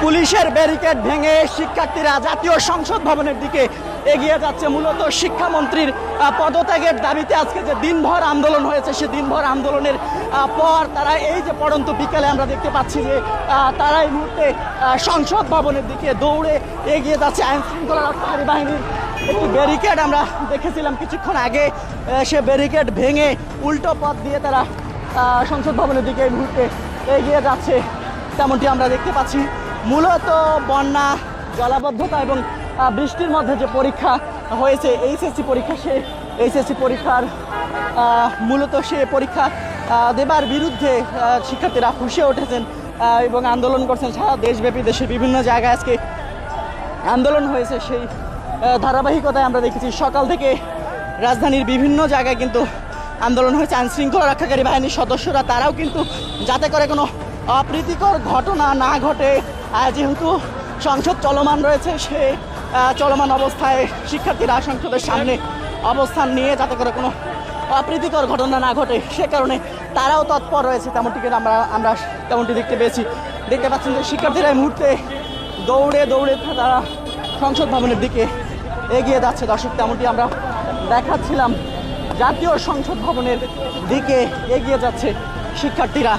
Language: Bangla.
পুলিশের ব্যারিকেড ভেঙে শিক্ষার্থীরা জাতীয় সংসদ ভবনের দিকে এগিয়ে যাচ্ছে। মূলত শিক্ষামন্ত্রীর পদত্যাগের দাবিতে আজকে যে দিনভর আন্দোলন হয়েছে, সে দিনভর আন্দোলনের পর তারা এই যে পড়ন্ত বিকালে আমরা দেখতে পাচ্ছি যে তারা এই মুহূর্তে সংসদ ভবনের দিকে দৌড়ে এগিয়ে যাচ্ছে। আইন শৃঙ্খলা রক্ষাকারী বাহিনীর একটি ব্যারিকেড আমরা দেখেছিলাম কিছুক্ষণ আগে, সে ব্যারিকেড ভেঙে উল্টো পথ দিয়ে তারা সংসদ ভবনের দিকে এই মুহূর্তে এগিয়ে যাচ্ছে, তেমনটি আমরা দেখতে পাচ্ছি। মূলত বন্যা, জলাবদ্ধতা এবং বৃষ্টির মধ্যে যে পরীক্ষা হয়েছে এইচএসসি পরীক্ষা, সে এইচএসসি পরীক্ষার মূলত সে পরীক্ষা দেবার বিরুদ্ধে শিক্ষার্থীরা ফুঁসে উঠেছেন এবং আন্দোলন করছেন। সারা দেশব্যাপী দেশের বিভিন্ন জায়গায় আজকে আন্দোলন হয়েছে। সেই ধারাবাহিকতায় আমরা দেখেছি সকাল থেকে রাজধানীর বিভিন্ন জায়গায় কিন্তু আন্দোলন হয়েছে। আইন শৃঙ্খলা রক্ষাকারী বাহিনীর সদস্যরা তারাও কিন্তু যাতে করে কোনো অপ্রীতিকর ঘটনা না ঘটে, যেহেতু সংসদ চলমান রয়েছে, সে চলমান অবস্থায় শিক্ষার্থীরা সংসদের সামনে অবস্থান নিয়ে যাতে করে কোনো অপ্রীতিকর ঘটনা না ঘটে, সে কারণে তারাও তৎপর রয়েছে। তেমনটিকে আমরা তেমনটি দেখতে পাচ্ছেন যে শিক্ষার্থীরা এই মুহূর্তে দৌড়ে দৌড়ে তারা সংসদ ভবনের দিকে এগিয়ে যাচ্ছে। দর্শক, তেমনটি আমরা দেখাচ্ছিলাম, জাতীয় সংসদ ভবনের দিকে এগিয়ে যাচ্ছে শিক্ষার্থীরা।